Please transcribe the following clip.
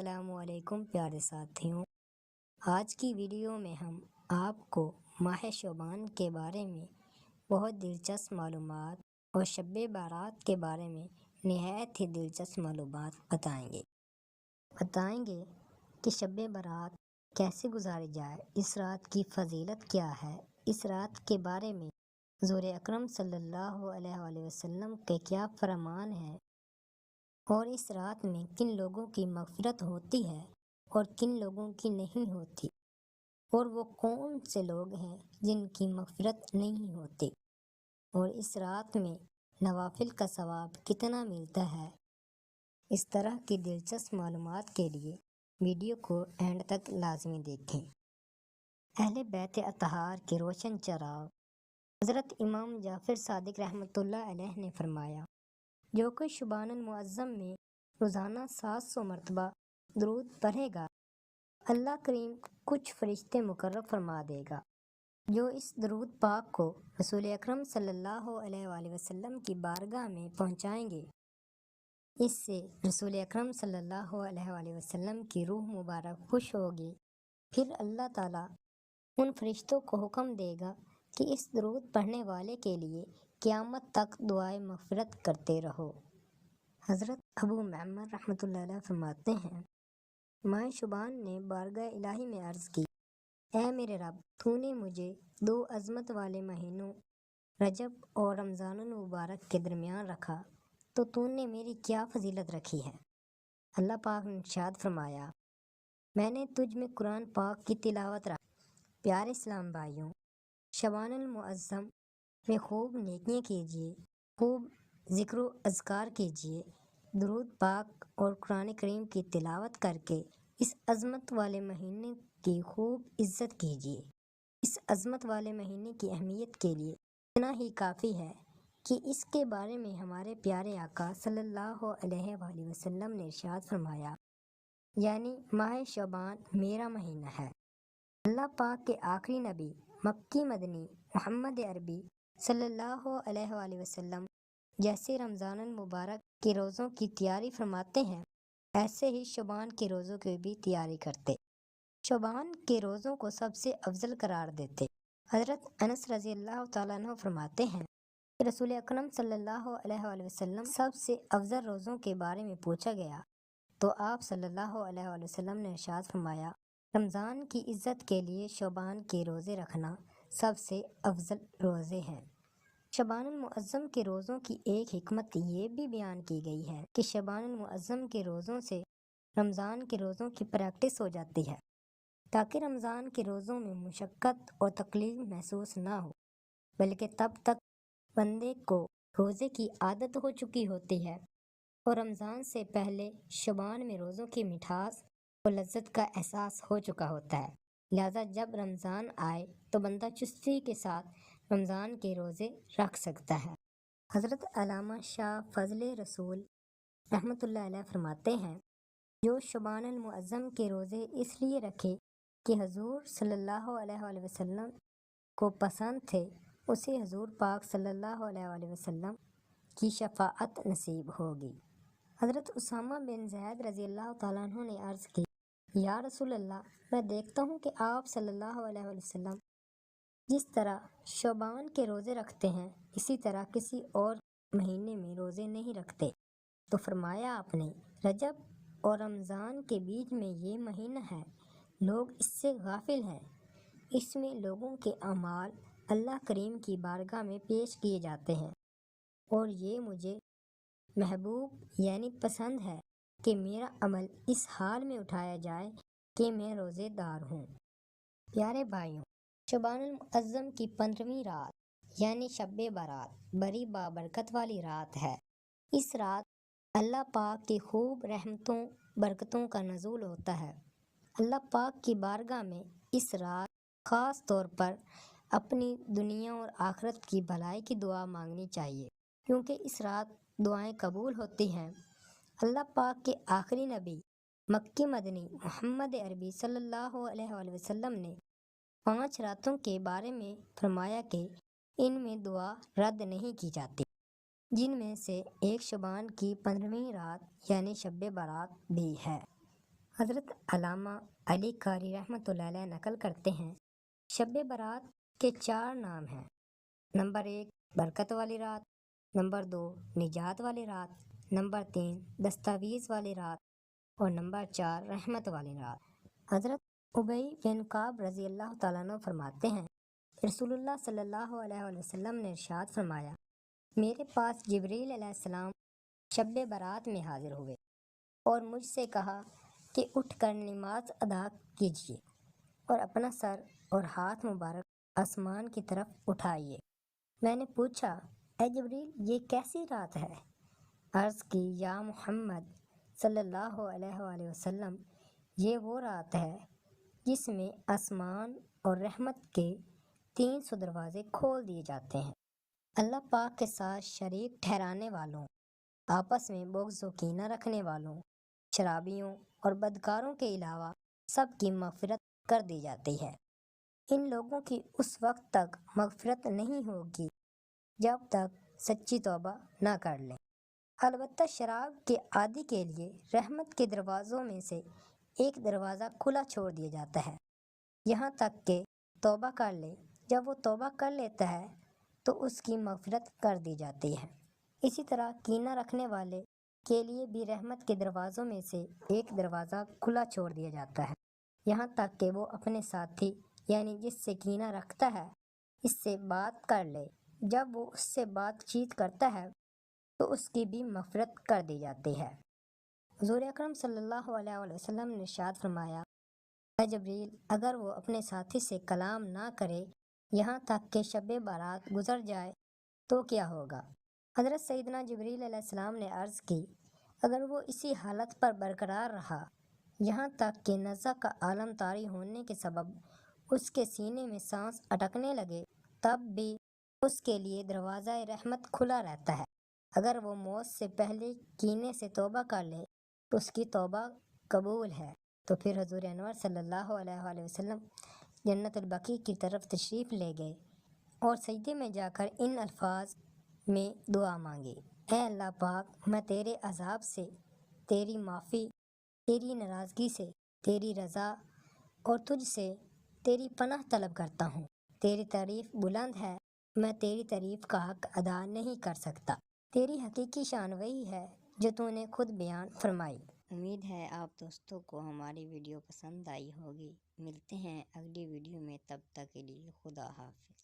السلام علیکم پیارے ساتھیوں، آج کی ویڈیو میں ہم آپ کو ماہ شعبان کے بارے میں بہت دلچسپ معلومات اور شب بارات کے بارے میں نہایت ہی دلچسپ معلومات بتائیں گے کہ شب برات کیسے گزاری جائے، اس رات کی فضیلت کیا ہے، اس رات کے بارے میں حضور اکرم صلی اللہ علیہ وآلہ وسلم کے کیا فرمان ہے، اور اس رات میں کن لوگوں کی مغفرت ہوتی ہے اور کن لوگوں کی نہیں ہوتی، اور وہ کون سے لوگ ہیں جن کی مغفرت نہیں ہوتی، اور اس رات میں نوافل کا ثواب کتنا ملتا ہے۔ اس طرح کی دلچسپ معلومات کے لیے ویڈیو کو اینڈ تک لازمی دیکھیں۔ اہل بیت اطہار کے روشن چراغ حضرت امام جعفر صادق رحمۃ اللہ علیہ نے فرمایا، جو کوئی شعبان المعظم میں روزانہ 700 مرتبہ درود پڑھے گا، اللہ کریم کچھ فرشتے مقرر فرما دے گا جو اس درود پاک کو رسول اکرم صلی اللہ علیہ وآلہ وسلم کی بارگاہ میں پہنچائیں گے۔ اس سے رسول اکرم صلی اللہ علیہ وآلہ وسلم کی روح مبارک خوش ہوگی، پھر اللہ تعالیٰ ان فرشتوں کو حکم دے گا کہ اس درود پڑھنے والے کے لیے قیامت تک دعائے مغفرت کرتے رہو۔ حضرت ابو معمر رحمۃ اللہ علیہ فرماتے ہیں، ماہ شعبان نے بارگاہ الہی میں عرض کی، اے میرے رب، تو نے مجھے 2 عظمت والے مہینوں رجب اور رمضان المبارک کے درمیان رکھا، تو نے میری کیا فضیلت رکھی ہے؟ اللہ پاک نے ارشاد فرمایا، میں نے تجھ میں قرآن پاک کی تلاوت رکھی۔ پیارے اسلام بھائیوں، شعبان المعظم میں خوب نیکیاں کیجیے، خوب ذکر و اذکار کیجیے، درود پاک اور قرآن کریم کی تلاوت کر کے اس عظمت والے مہینے کی خوب عزت کیجیے۔ اس عظمت والے مہینے کی اہمیت کے لیے اتنا ہی کافی ہے کہ اس کے بارے میں ہمارے پیارے آقا صلی اللہ علیہ وآلہ وسلم نے ارشاد فرمایا، یعنی ماہ شعبان میرا مہینہ ہے۔ اللہ پاک کے آخری نبی مکی مدنی محمد عربی صلی اللہ علیہ وآلہ وسلم جیسے رمضان المبارک کے روزوں کی تیاری فرماتے ہیں، ایسے ہی شعبان کے روزوں کی بھی تیاری کرتے، شعبان کے روزوں کو سب سے افضل قرار دیتے۔ حضرت انس رضی اللہ تعالیٰ عنہ فرماتے ہیں کہ رسول اکرم صلی اللہ علیہ وآلہ وسلم سب سے افضل روزوں کے بارے میں پوچھا گیا تو آپ صلی اللہ علیہ وآلہ وسلم نے ارشاد فرمایا، رمضان کی عزت کے لیے شعبان کے روزے رکھنا سب سے افضل روزے ہیں۔ شعبان المعظم کے روزوں کی ایک حکمت یہ بھی بیان کی گئی ہے کہ شعبان المعظم کے روزوں سے رمضان کے روزوں کی پریکٹس ہو جاتی ہے، تاکہ رمضان کے روزوں میں مشقت اور تکلیف محسوس نہ ہو، بلکہ تب تک بندے کو روزے کی عادت ہو چکی ہوتی ہے اور رمضان سے پہلے شعبان میں روزوں کی مٹھاس اور لذت کا احساس ہو چکا ہوتا ہے، لہذا جب رمضان آئے تو بندہ چستی کے ساتھ رمضان کے روزے رکھ سکتا ہے۔ حضرت علامہ شاہ فضل رسول رحمۃ اللہ علیہ فرماتے ہیں، جو شعبان المعظم کے روزے اس لیے رکھے کہ حضور صلی اللہ علیہ وآلہ وسلم کو پسند تھے، اسے حضور پاک صلی اللہ علیہ وآلہ وسلم کی شفاعت نصیب ہوگی۔ حضرت اسامہ بن زید رضی اللہ تعالیٰ عنہ نے عرض کی، یا رسول اللہ، میں دیکھتا ہوں کہ آپ صلی اللہ علیہ وآلہ وسلم جس طرح شعبان کے روزے رکھتے ہیں، اسی طرح کسی اور مہینے میں روزے نہیں رکھتے، تو فرمایا آپ نے، رجب اور رمضان کے بیچ میں یہ مہینہ ہے، لوگ اس سے غافل ہیں، اس میں لوگوں کے اعمال اللہ کریم کی بارگاہ میں پیش کیے جاتے ہیں، اور یہ مجھے محبوب یعنی پسند ہے کہ میرا عمل اس حال میں اٹھایا جائے کہ میں روزے دار ہوں۔ پیارے بھائیوں، شعبان المعظم کی 15ویں رات یعنی شب برات بڑی بابرکت والی رات ہے۔ اس رات اللہ پاک کی خوب رحمتوں برکتوں کا نزول ہوتا ہے۔ اللہ پاک کی بارگاہ میں اس رات خاص طور پر اپنی دنیا اور آخرت کی بھلائی کی دعا مانگنی چاہیے، کیونکہ اس رات دعائیں قبول ہوتی ہیں۔ اللہ پاک کے آخری نبی مکی مدنی محمد عربی صلی اللہ علیہ وآلہ وسلم نے 5 راتوں کے بارے میں فرمایا کہ ان میں دعا رد نہیں کی جاتی، جن میں سے ایک شعبان کی 15ویں رات یعنی شب برات بھی ہے۔ حضرت علامہ علی قاری رحمۃ اللہ علیہ نقل کرتے ہیں، شب برات کے 4 نام ہیں۔ نمبر 1 برکت والی رات، نمبر 2 نجات والی رات، نمبر 3 دستاویز والی رات، اور نمبر 4 رحمت والی رات۔ حضرت ابی بن کعب رضی اللہ تعالیٰ عنہ فرماتے ہیں، رسول اللہ صلی اللہ علیہ وآلہ وسلم نے ارشاد فرمایا، میرے پاس جبریل علیہ السلام شب برات میں حاضر ہوئے اور مجھ سے کہا کہ اٹھ کر نماز ادا کیجیے اور اپنا سر اور ہاتھ مبارک آسمان کی طرف اٹھائیے۔ میں نے پوچھا، اے جبریل، یہ کیسی رات ہے؟ عرض کی، یا محمد صلی اللہ علیہ وآلہ وسلم، یہ وہ رات ہے جس میں آسمان اور رحمت کے 300 دروازے کھول دیے جاتے ہیں۔ اللہ پاک کے ساتھ شریک ٹھہرانے والوں، آپس میں بغض و کینہ رکھنے والوں، شرابیوں اور بدکاروں کے علاوہ سب کی مغفرت کر دی جاتی ہے۔ ان لوگوں کی اس وقت تک مغفرت نہیں ہوگی جب تک سچی توبہ نہ کر لیں۔ البتہ شراب کے عادی کے لیے رحمت کے دروازوں میں سے ایک دروازہ کھلا چھوڑ دیا جاتا ہے یہاں تک کہ توبہ کر لے۔ جب وہ توبہ کر لیتا ہے تو اس کی مغفرت کر دی جاتی ہے۔ اسی طرح کینہ رکھنے والے کے لیے بھی رحمت کے دروازوں میں سے ایک دروازہ کھلا چھوڑ دیا جاتا ہے یہاں تک کہ وہ اپنے ساتھی یعنی جس سے کینہ رکھتا ہے اس سے بات کر لے۔ جب وہ اس سے بات چیت کرتا ہے تو اس کی بھی مغفرت کر دی جاتی ہے۔ حضور اکرم صلی اللہ علیہ وآلہ وسلم نے ارشاد فرمایا، اے جبریل، اگر وہ اپنے ساتھی سے کلام نہ کرے یہاں تک کہ شب برات گزر جائے تو کیا ہوگا؟ حضرت سیدنا جبریل علیہ السلام نے عرض کی، اگر وہ اسی حالت پر برقرار رہا یہاں تک کہ نزع کا عالم طاری ہونے کے سبب اس کے سینے میں سانس اٹکنے لگے تب بھی اس کے لیے دروازہ رحمت کھلا رہتا ہے۔ اگر وہ موت سے پہلے کینے سے توبہ کر لے تو اس کی توبہ قبول ہے۔ تو پھر حضور انور صلی اللہ علیہ وآلہ وسلم جنت البقیع کی طرف تشریف لے گئے اور سجدے میں جا کر ان الفاظ میں دعا مانگی، اے اللہ پاک، میں تیرے عذاب سے، تیری معافی، تیری ناراضگی سے، تیری رضا اور تجھ سے تیری پناہ طلب کرتا ہوں۔ تیری تعریف بلند ہے، میں تیری تعریف کا حق ادا نہیں کر سکتا۔ تیری حقیقی شان وہی ہے جو تو نے خود بیان فرمائی۔ امید ہے آپ دوستوں کو ہماری ویڈیو پسند آئی ہوگی۔ ملتے ہیں اگلی ویڈیو میں، تب تک کے لیے خدا حافظ۔